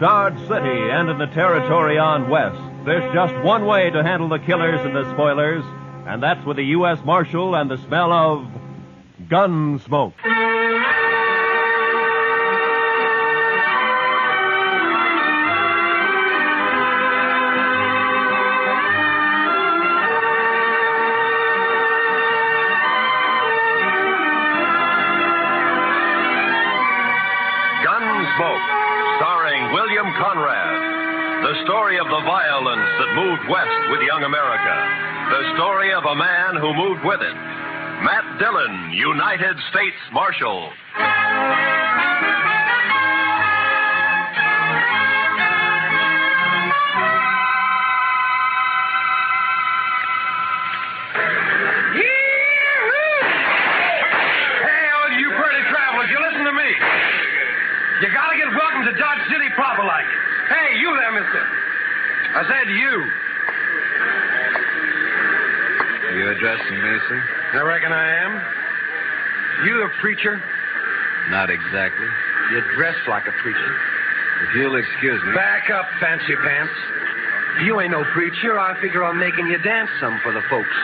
Dodge City and in the territory on west, there's just one way to handle the killers and the spoilers, and that's with the U.S. Marshal and the smell of Gunsmoke. Gunsmoke, starring William Conrad. The story of the violence that moved west with young America. The story of a man who moved with it. Matt Dillon, United States Marshal. You gotta get welcome to Dodge City proper like. Hey, you there, mister. I said you. You addressing me, sir? I reckon I am. You a preacher? Not exactly. You dress like a preacher. If you'll excuse me. Back up, fancy pants. If you ain't no preacher, I figure on making you dance some for the folks.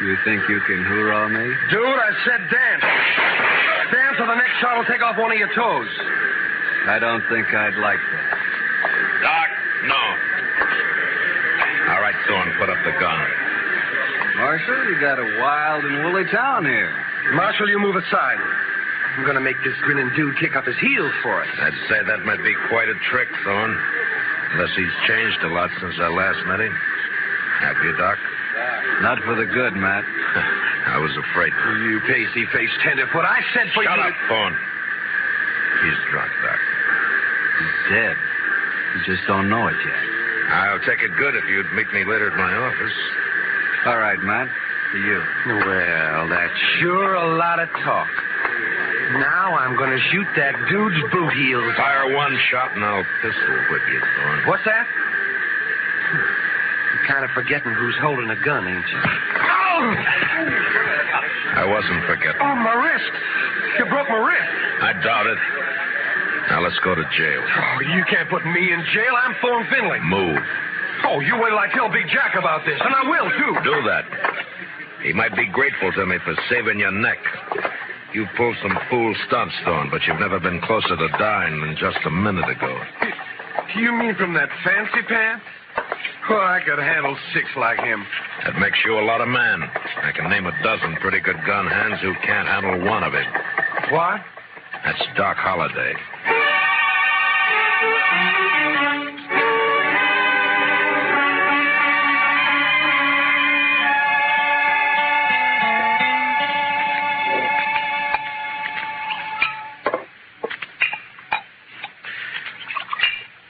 You think you can hoorah me? Dude, I said dance. Dance or the next shot will take off one of your toes. I don't think I'd like that. Doc, no. All right, Thorne, put up the gun. Marshal, you got a wild and woolly town here. Marshal, you move aside. I'm going to make this grinning dude kick up his heels for us. I'd say that might be quite a trick, Thorne. Unless he's changed a lot since I last met him. Have you, Doc? Not for the good, Matt. I was afraid. You pasty-faced tenderfoot. I said for you... Shut up, Thorne. He's drunk, Doc. He's dead. You just don't know it yet. I'll take it good if you'd meet me later at my office. All right, Matt. To you. Well, that's sure a lot of talk. Now I'm going to shoot that dude's boot heels. Fire one shot and I'll pistol whip you, Thorne. What's that? You're kind of forgetting who's holding a gun, ain't you? Oh! I wasn't forgetting. Oh, my wrist. You broke my wrist. I doubt it. Now let's go to jail. Oh, you can't put me in jail. I'm Thorne Finley. Move. Oh, you wait till I tell Big Jack about this, and I will, too. Do that. He might be grateful to me for saving your neck. You've pulled some fool stunts, Thorne, but you've never been closer to dying than just a minute ago. You mean from that fancy pants? Oh, I could handle 6 like him. That makes you a lot of man. I can name a dozen pretty good gun hands who can't handle one of it. What? That's Doc Holliday.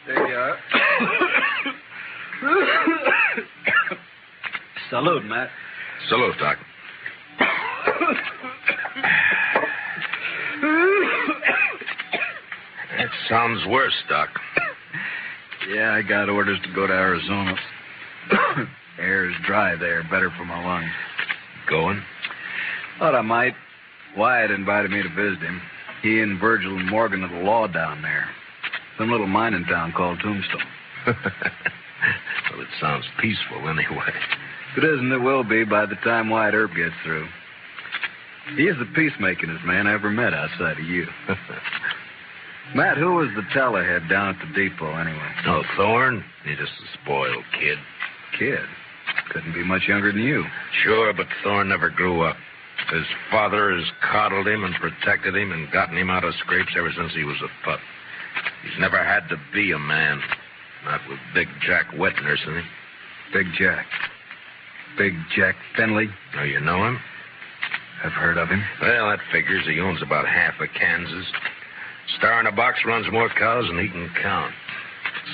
There you are. Salute, Matt. Salute, Doc. That sounds worse, Doc. Yeah, I got orders to go to Arizona. Air's dry there, better for my lungs. Going? Thought I might. Wyatt invited me to visit him. He and Virgil and Morgan are the law down there. Some little mining town called Tombstone. Well, it sounds peaceful anyway. If it isn't, it will be by the time Wyatt Earp gets through. He is the peacemakingest man I ever met outside of you. Matt, who was the tellerhead down at the depot anyway? Oh, Thorne? He's just a spoiled kid. Kid? Couldn't be much younger than you. Sure, but Thorne never grew up. His father has coddled him and protected him and gotten him out of scrapes ever since he was a pup. He's never had to be a man. Not with Big Jack wet nursing him. Big Jack. Big Jack Finley. Oh, you know him? I've heard of him. Well, that figures. He owns about half of Kansas. Star in a box runs more cows than he can count.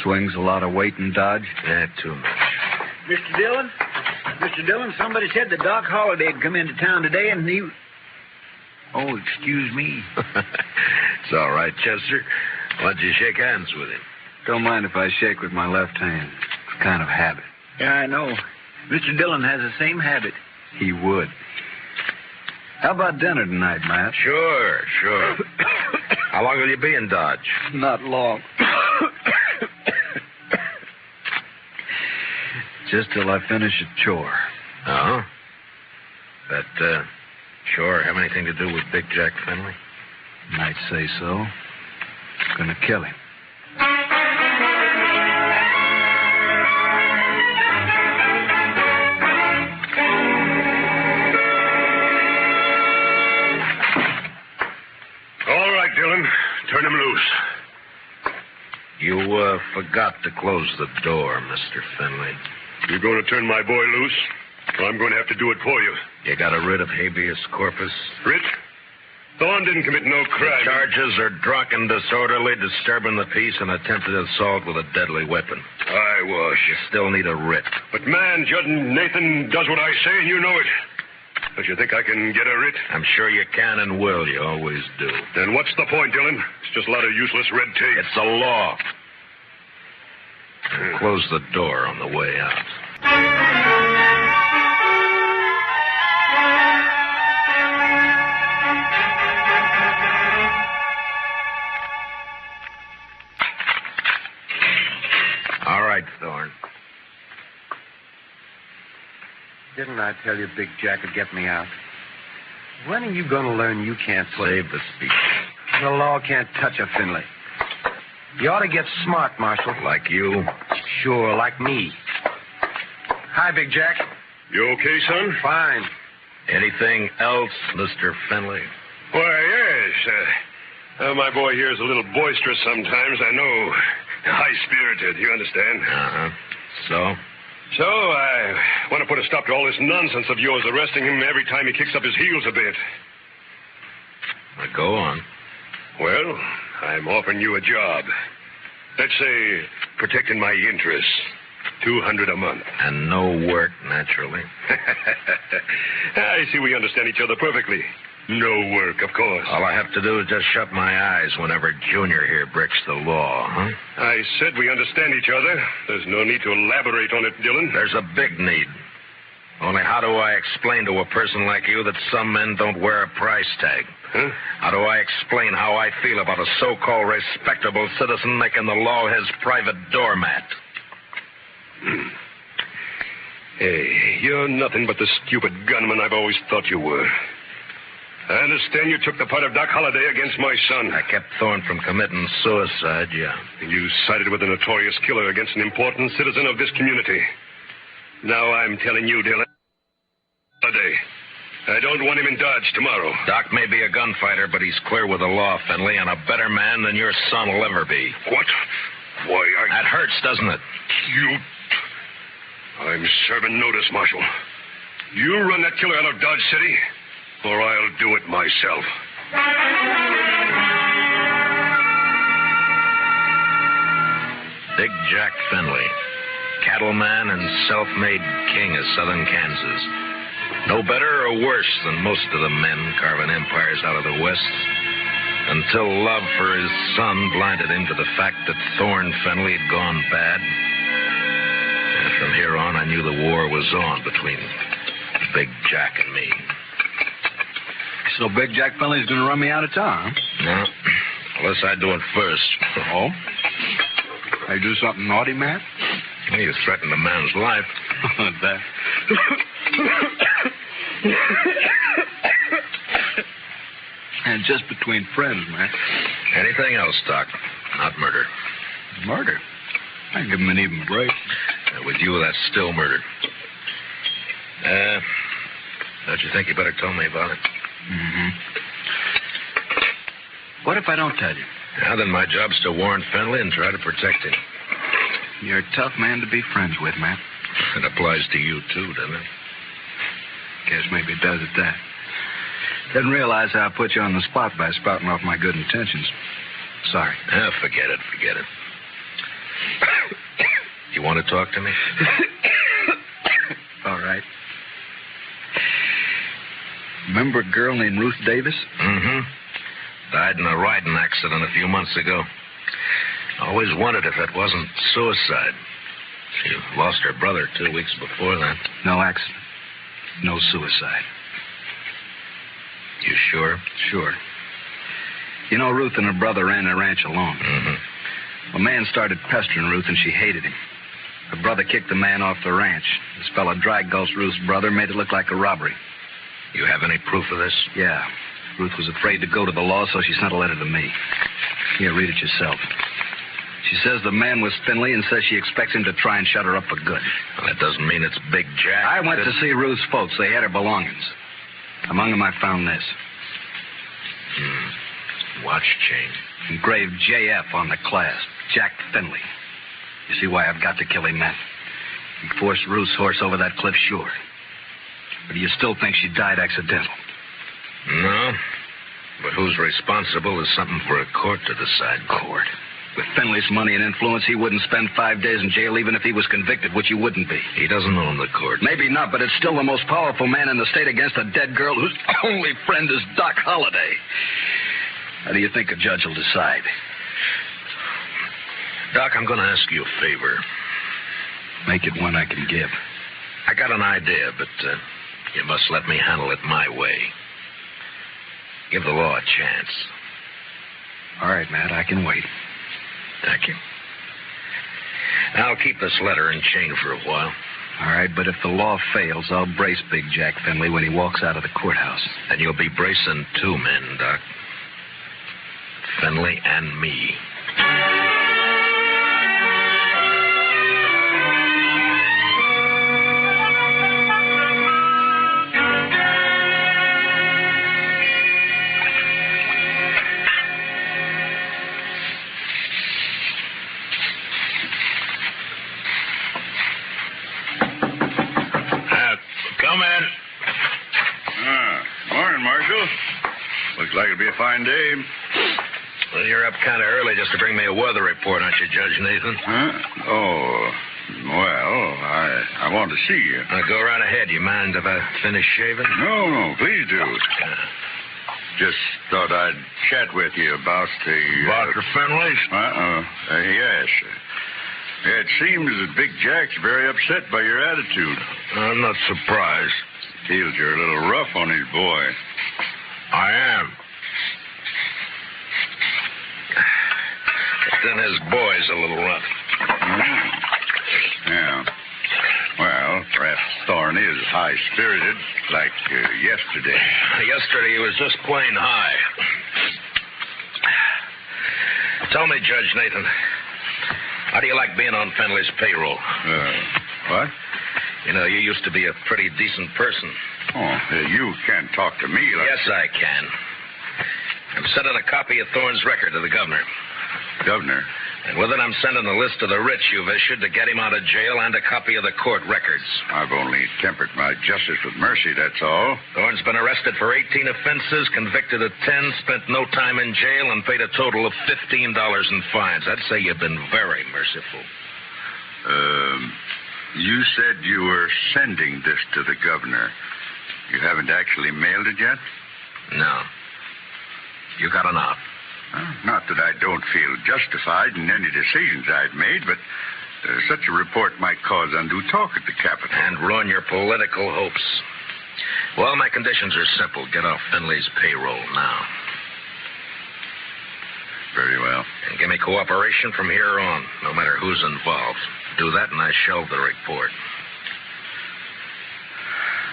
Swings a lot of weight in Dodge? Yeah, too much. Mr. Dillon? Mr. Dillon, somebody said that Doc Holliday had come into town today and he... Oh, excuse me. It's all right, Chester. Why don't you shake hands with him? Don't mind if I shake with my left hand. It's a kind of habit. Yeah, I know. Mr. Dillon has the same habit. He would. How about dinner tonight, Matt? Sure. How long will you be in Dodge? Not long. Just till I finish a chore. Oh? That, chore have anything to do with Big Jack Finley? Might say so. Gonna kill him. All right, Dillon. Turn him loose. You, forgot to close the door, Mr. Finley. You going to turn my boy loose? Or I'm going to have to do it for you. You got a writ of habeas corpus? Writ? Thorne didn't commit no crime. The charges are drunken, disorderly, disturbing the peace, and attempted assault with a deadly weapon. Eyewash. You still need a writ. But, man, Judd Nathan does what I say, and you know it. Don't you think I can get a writ? I'm sure you can and will. You always do. Then what's the point, Dillon? It's just a lot of useless red tape. It's a law. And close the door on the way out. All right, Thorne. Didn't I tell you Big Jack would get me out? When are you going to learn you can't Save the speech. The law can't touch a Finley. You ought to get smart, Marshal. Like you? Sure, like me. Hi, Big Jack. You okay, son? Fine. Anything else, Mr. Finley? Why, yes. My boy here is a little boisterous sometimes, I know. High-spirited, you understand? Uh-huh. So I want to put a stop to all this nonsense of yours arresting him every time he kicks up his heels a bit. Now, go on. Well, I'm offering you a job. Let's say protecting my interests. $200 a month. And no work, naturally. I see we understand each other perfectly. No work, of course. All I have to do is just shut my eyes whenever Junior here breaks the law, huh? I said we understand each other. There's no need to elaborate on it, Dillon. There's a big need. Only how do I explain to a person like you that some men don't wear a price tag? Huh? How do I explain how I feel about a so-called respectable citizen making the law his private doormat? Hey, you're nothing but the stupid gunman I've always thought you were. I understand you took the part of Doc Holliday against my son. I kept Thorne from committing suicide, yeah. You sided with a notorious killer against an important citizen of this community. Now I'm telling you, Dillon, Holliday, I don't want him in Dodge tomorrow. Doc may be a gunfighter, but he's clear with the law, Finley, and a better man than your son will ever be. What? Why, That hurts, doesn't it? I'm serving notice, Marshal. You run that killer out of Dodge City, or I'll do it myself. Big Jack Finley, cattleman and self-made king of southern Kansas. No better or worse than most of the men carving empires out of the West, until love for his son blinded him to the fact that Thorne Finley had gone bad. And from here on, I knew the war was on between Big Jack and me. So Big Jack Finley's going to run me out of town, huh? No, unless I do it first. Oh? I do something naughty, Matt? Well, you threatened a man's life. That. And just between friends, Matt. Anything else, Doc? Not murder. Murder? I give him an even break. With you, that's still murder. Don't you think you better tell me about it? Mm-hmm. What if I don't tell you? Now, then my job's to warn Finley and try to protect him. You're a tough man to be friends with, Matt. It applies to you, too, doesn't it? Guess maybe it does at that. Didn't realize how I put you on the spot by spouting off my good intentions. Sorry. Forget it. You want to talk to me? All right. Remember a girl named Ruth Davis? Mm-hmm. Died in a riding accident a few months ago. Always wondered if it wasn't suicide. She lost her brother 2 weeks before that. No accident. No suicide. You sure? Sure. You know, Ruth and her brother ran a ranch alone. Mm-hmm. A man started pestering Ruth, and she hated him. Her brother kicked the man off the ranch. This fella dragged Gulch Ruth's brother, made it look like a robbery. You have any proof of this? Yeah. Ruth was afraid to go to the law, so she sent a letter to me. Here, read it yourself. She says the man was Finley and says she expects him to try and shut her up for good. Well, that doesn't mean it's Big Jack. I went to see Ruth's folks. They had her belongings. Among them, I found this. Watch chain. Engraved JF on the clasp. Jack Finley. You see why I've got to kill him, Matt? He forced Ruth's horse over that cliff, sure. But do you still think she died accidental? No. But who's responsible is something for a court to decide. Court? With Finley's money and influence, he wouldn't spend 5 days in jail even if he was convicted, which he wouldn't be. He doesn't own the court. Maybe not, but it's still the most powerful man in the state against a dead girl whose only friend is Doc Holliday. How do you think a judge will decide? Doc, I'm going to ask you a favor. Make it one I can give. I got an idea, but you must let me handle it my way. Give the law a chance. All right, Matt, I can wait. Thank you. I'll keep this letter and chain for a while. All right, but if the law fails, I'll brace Big Jack Finley when he walks out of the courthouse. And you'll be bracing 2 men, Doc. Finley and me. Come in. Morning, Marshal. Looks like it'll be a fine day. Well, you're up kind of early just to bring me a weather report, aren't you, Judge Nathan? Huh? Oh, well, I want to see you. Go right ahead. You mind if I finish shaving? No, please do. Just thought I'd chat with you about the... About the Finleys? Yes. It seems that Big Jack's very upset by your attitude. I'm not surprised. Feels you're a little rough on his boy. I am. But then his boy's a little rough. Yeah. Well, perhaps Thorny is high-spirited, like yesterday. Yesterday he was just plain high. Tell me, Judge Nathan, how do you like being on Finley's payroll? What? You know, you used to be a pretty decent person. Oh, you can't talk to me like... Yes, I can. I'm sending a copy of Thorne's record to the governor. Governor? And with it, I'm sending a list of the writs you've issued to get him out of jail and a copy of the court records. I've only tempered my justice with mercy, that's all. Thorne's been arrested for 18 offenses, convicted of 10, spent no time in jail, and paid a total of $15 in fines. I'd say you've been very merciful. You said you were sending this to the governor. You haven't actually mailed it yet? No. You got an out. Not that I don't feel justified in any decisions I've made, but such a report might cause undue talk at the Capitol. And ruin your political hopes. Well, my conditions are simple. Get off Finley's payroll now. Very well. And give me cooperation from here on, no matter who's involved. Do that and I shelve the report.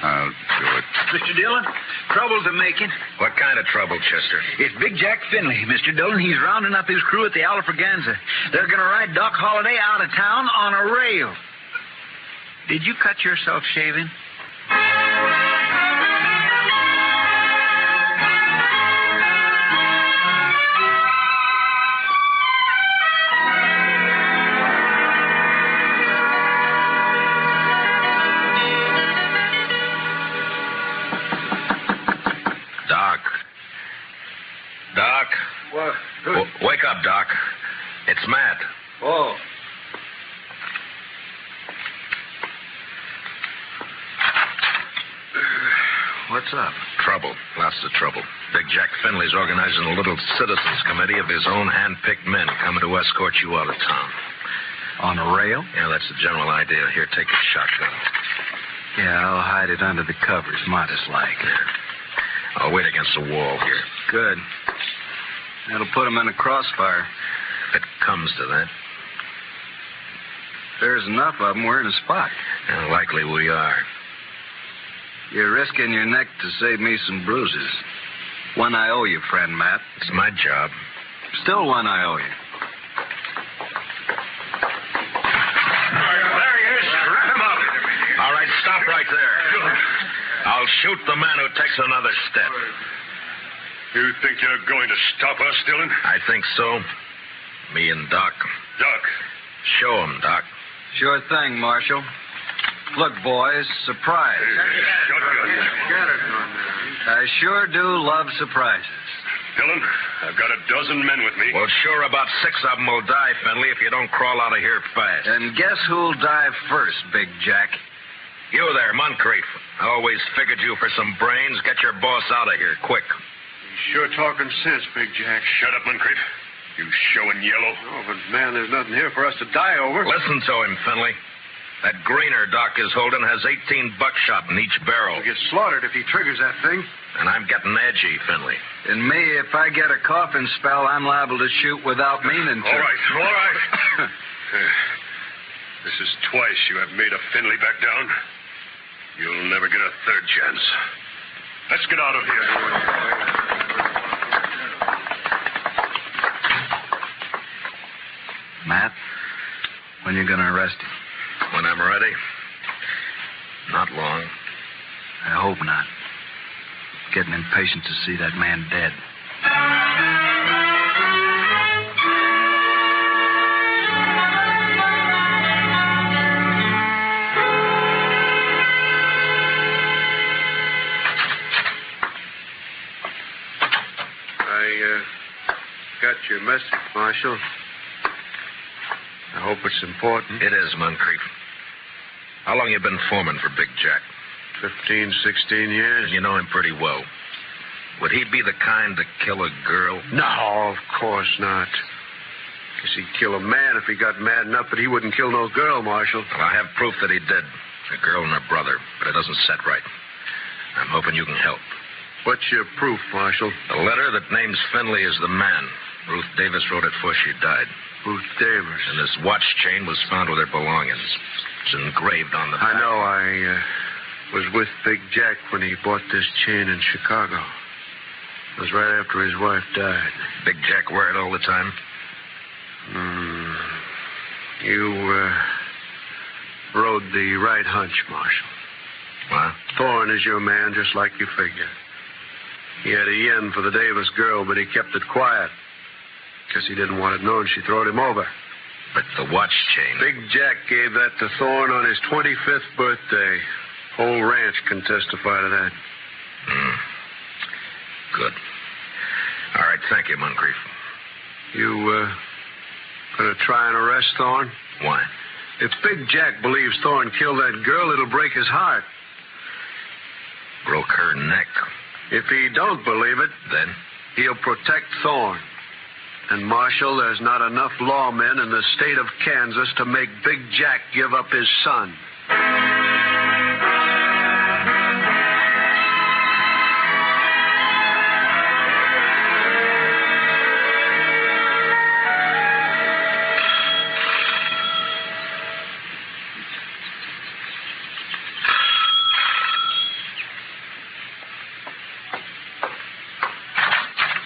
I'll do it. Mr. Dillon, trouble's a-making. What kind of trouble, Chester? It's Big Jack Finley, Mr. Dillon. He's rounding up his crew at the Alfraganza. They're going to ride Doc Holliday out of town on a rail. Did you cut yourself shaving? Wake up, Doc. It's Matt. Oh. What's up? Trouble. Lots of trouble. Big Jack Finley's organizing a little citizens committee of his own hand-picked men coming to escort you out of town. On a rail? Yeah, that's the general idea. Here, take a shotgun. Yeah, I'll hide it under the covers, modest-like. Yeah. I'll wait against the wall here. Good. That'll put him in a crossfire. If it comes to that. there's enough of them, we're in a spot. And likely we are. You're risking your neck to save me some bruises. One I owe you, friend Matt. It's my job. Still one I owe you. There he is. Wrap him up. All right, stop right there. I'll shoot the man who takes another step. You think you're going to stop us, Dillon? I think so. Me and Doc. Doc. Show him, Doc. Sure thing, Marshal. Look, boys, surprise. I sure do love surprises. Dillon, I've got a dozen men with me. Well, sure, about 6 of them will die, Findlay, if you don't crawl out of here fast. And guess who'll die first, Big Jack? You there, Moncrief. I always figured you for some brains. Get your boss out of here, quick. Sure talking sense, Big Jack. Shut up, Moncrief. You showing yellow. Oh, but, man, there's nothing here for us to die over. Listen to him, Findlay. That greener Doc is holding has 18 buckshot in each barrel. He'll get slaughtered if he triggers that thing. And I'm getting edgy, Findlay. And me, if I get a coughing spell, I'm liable to shoot without meaning to. All right. This is twice you have made a Findlay back down. You'll never get a third chance. Let's get out of here. Matt, when you going to arrest him? When I'm ready. Not long. I hope not. Getting impatient to see that man dead. I got your message, Marshal. I hope it's important. It is, Moncrief. How long you been foreman for Big Jack? 15, 16 years. And you know him pretty well. Would he be the kind to kill a girl? No, of course not. Guess he'd kill a man if he got mad enough, but he wouldn't kill no girl, Marshal. Well, I have proof that he did. A girl and her brother, but it doesn't set right. I'm hoping you can help. What's your proof, Marshal? The letter that names Findlay as the man. Ruth Davis wrote it before she died. Ruth Davis. And this watch chain was found with her belongings. It's engraved on the back. I know. I was with Big Jack when he bought this chain in Chicago. It was right after his wife died. Big Jack wear it all the time? You rode the right hunch, Marshal. What? Thorne is your man, just like you figured. He had a yen for the Davis girl, but he kept it quiet. Guess he didn't want it known she throwed him over. But the watch chain... Big Jack gave that to Thorne on his 25th birthday. Whole ranch can testify to that. Good. All right, thank you, Moncrief. You, gonna try and arrest Thorne? Why? If Big Jack believes Thorne killed that girl, it'll break his heart. Broke her neck. If he don't believe it, Then? he'll protect Thorne. And, Marshal, there's not enough lawmen in the state of Kansas to make Big Jack give up his son.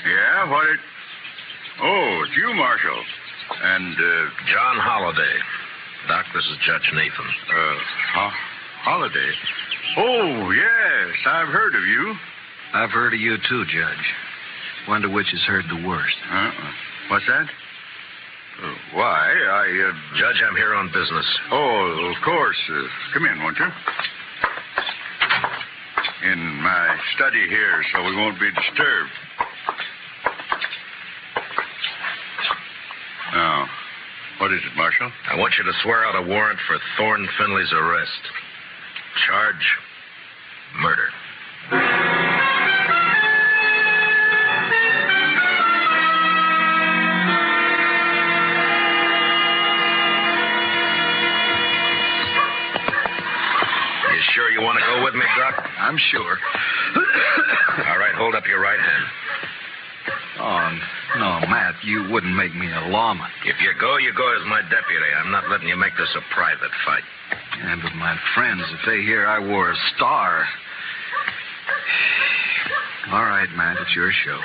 Yeah, what it... Oh, it's you, Marshal. And, John Holliday. Doc, this is Judge Nathan. Holiday? Oh, yes, I've heard of you. I've heard of you, too, Judge. Wonder which has heard the worst. What's that? Why, Judge, I'm here on business. Oh, of course. Come in, won't you? In my study here, so we won't be disturbed. Now, what is it, Marshal? I want you to swear out a warrant for Thorne Findlay's arrest. Charge, murder. You sure you want to go with me, Doc? I'm sure. All right, hold up your right hand. Oh, no, Matt, you wouldn't make me a lawman. If you go as my deputy. I'm not letting you make this a private fight. Yeah, but my friends, if they hear I wore a star... All right, Matt, it's your show.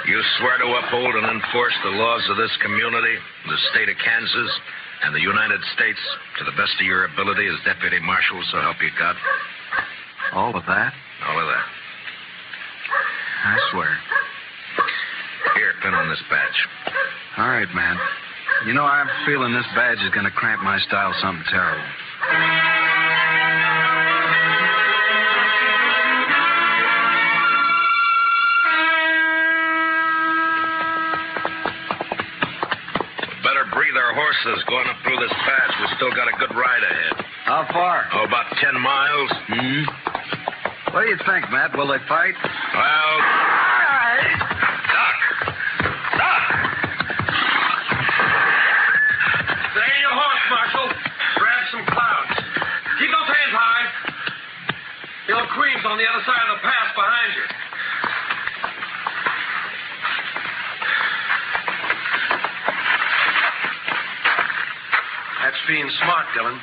You swear to uphold and enforce the laws of this community, the state of Kansas, and the United States to the best of your ability as deputy marshal, so help you God? All of that? All of that. I swear. Here, pin on this badge. All right, man. You know, I'm feeling this badge is going to cramp my style something terrible. Better breathe our horses going up through this pass. We still got a good ride ahead. How far? Oh, about 10 miles. What do you think, Matt? Will they fight? Well... Queen's on the other side of the pass behind you. That's being smart, Dillon.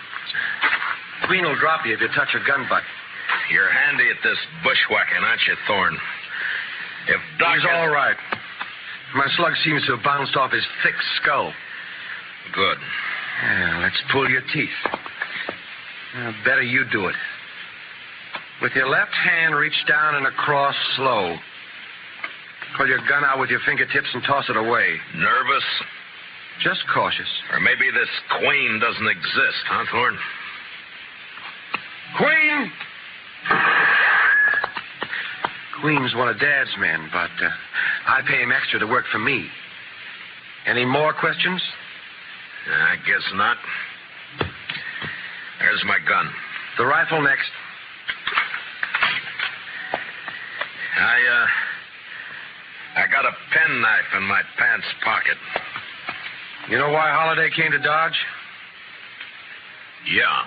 Queen will drop you if you touch her gun butt. You're handy at this bushwhacking, aren't you, Thorne? If Doc... He's all right. My slug seems to have bounced off his thick skull. Good. Yeah, let's pull your teeth. Better you do it. With your left hand, reach down and across slow. Pull your gun out with your fingertips and toss it away. Nervous? Just cautious. Or maybe this Queen doesn't exist, huh, Thorne? Queen! Queen's one of Dad's men, but I pay him extra to work for me. Any more questions? I guess not. There's my gun. The rifle next. I got a penknife in my pants pocket. You know why Holiday came to Dodge? Yeah.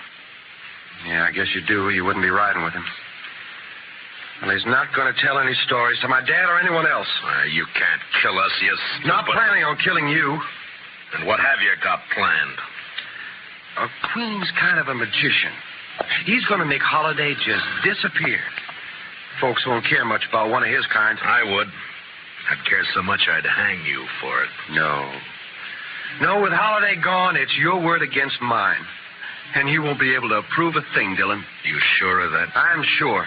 Yeah, I guess you do. You wouldn't be riding with him. Well, he's not going to tell any stories to my dad or anyone else. You can't kill us, you stupid... Not planning on killing you. And what have you got planned? Queen's kind of a magician. He's going to make Holiday just disappear. Folks won't care much about one of his kind. I would. I'd care so much I'd hang you for it. No, with Holiday gone, it's your word against mine. And you won't be able to approve a thing, Dillon. You sure of that? I'm sure.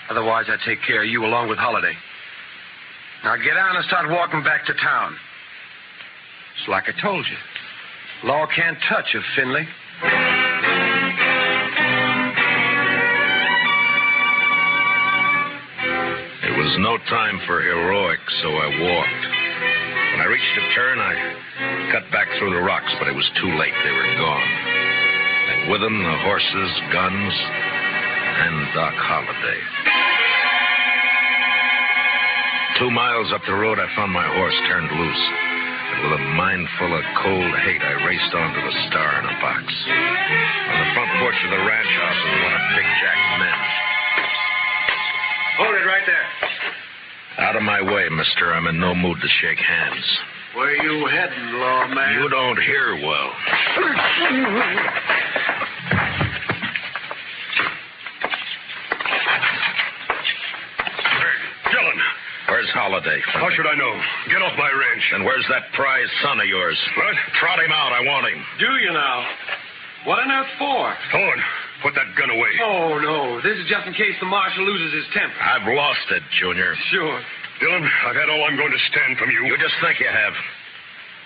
Otherwise, I'd take care of you along with Holiday. Now get on and start walking back to town. It's like I told you. Law can't touch a Finley. It was no time for heroics, so I walked. When I reached a turn, I cut back through the rocks, but it was too late. They were gone. And with them, the horses, guns, and Doc Holliday. 2 miles up the road, I found my horse turned loose. And with a mind full of cold hate, I raced onto the Star in a box. On the front porch of the ranch house was one of Big Jack's men. Hold it right there. Out of my way, mister. I'm in no mood to shake hands. Where you heading, lawman? You don't hear well. Dillon. Where's Holiday? How should I know? Get off my ranch. And where's that prize son of yours? What? Trot him out. I want him. Do you now? What on earth for? Thorne, put that gun away. Oh, no. This is just in case the marshal loses his temper. I've lost it, Junior. Sure. Dillon, I've had all I'm going to stand from you. You just think you have.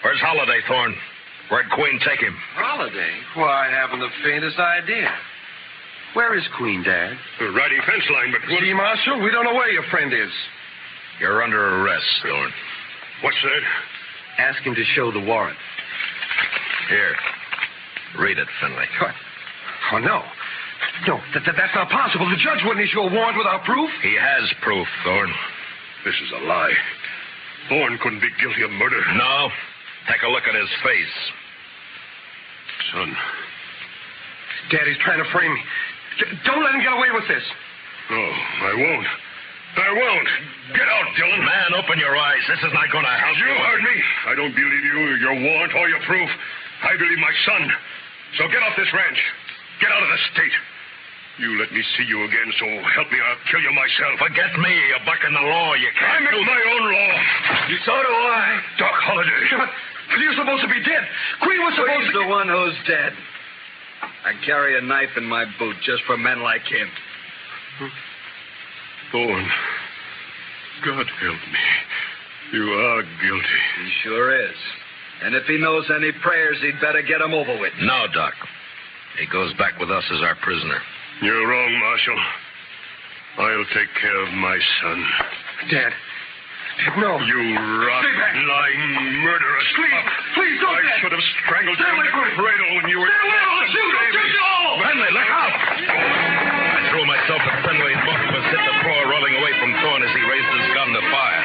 Where's Holiday, Thorne? Where'd Queen take him? Holiday? Why, I haven't the faintest idea. Where is Queen, Dad? Riding fence line, but... See, Marshal, we don't know where your friend is. You're under arrest, Thorne. What's that? Ask him to show the warrant. Here. Read it, Finley. What? Oh, no. No, that's not possible. The judge wouldn't issue a warrant without proof. He has proof, Thorne. This is a lie. Thorne couldn't be guilty of murder. No. Take a look at his face. Son. Daddy's trying to frame me. Don't let him get away with this. No, I won't. I won't. Get out, Dillon. Man, open your eyes. This is not going to help You heard me. I don't believe you, your warrant, or your proof. I believe my son. So get off this ranch. Get out of the state. You let me see you again, so help me, I'll kill you myself. Forget me. You're bucking the law. You I can't make my own law. So do I. Doc Holliday. But you're supposed to be dead. Queen was supposed He's to... the one who's dead. I carry a knife in my boot just for men like him. Bowen, God help me. You are guilty. He sure is. And if he knows any prayers, he'd better get 'em over with. No, Doc. He goes back with us as our prisoner. You're wrong, Marshal. I'll take care of my son. Dad. No. You rotten, lying, murderous pup. Please don't, I Dad. should have strangled you in the away. cradle when you were... Finley, look out! I threw myself at Finley and both of us hit the floor, rolling away from Thorne as he raised his gun to fire.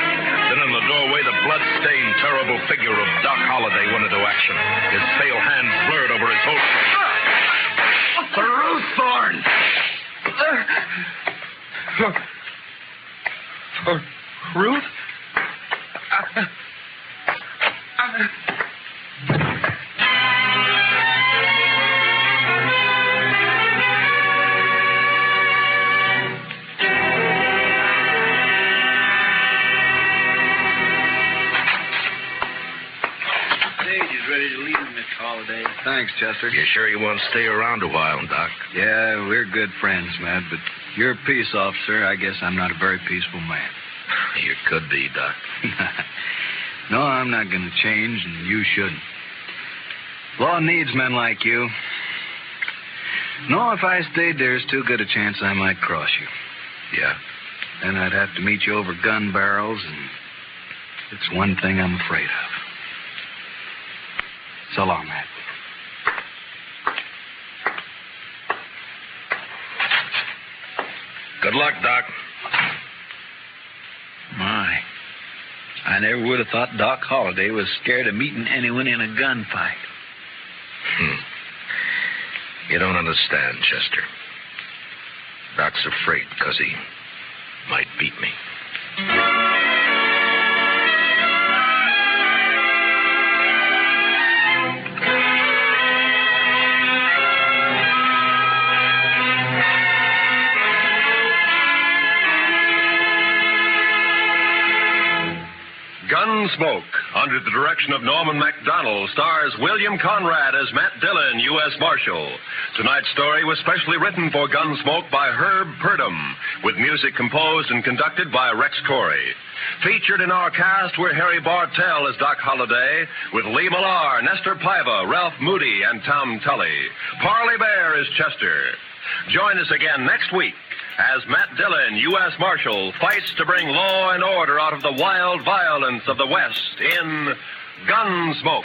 Then in the doorway, the blood-stained, terrible figure of Doc Holliday went into action. His pale hands blurred over his holster. Ruth Thorne! Ruth? He's ready to leave, Mr. Holliday. Thanks, Chester. You sure you won't stay around a while, Doc? Yeah, we're good friends, Matt, but you're a peace officer. I guess I'm not a very peaceful man. You could be, Doc. No, I'm not going to change, and you shouldn't. Law needs men like you. No, if I stayed, there's too good a chance I might cross you. Yeah? Then I'd have to meet you over gun barrels, and it's one thing I'm afraid of. So long, Matt. Good luck, Doc. My. I never would have thought Doc Holliday was scared of meeting anyone in a gunfight. You don't understand, Chester. Doc's afraid because he might beat me. Gunsmoke, under the direction of Norman MacDonald, stars William Conrad as Matt Dillon, U.S. Marshal. Tonight's story was specially written for Gunsmoke by Herb Purdom, with music composed and conducted by Rex Corey. Featured in our cast were Harry Bartell as Doc Holliday, with Lee Millar, Nestor Paiva, Ralph Moody, and Tom Tully. Parley Bear is Chester. Join us again next week as Matt Dillon, U.S. Marshal, fights to bring law and order out of the wild violence of the West in Gunsmoke.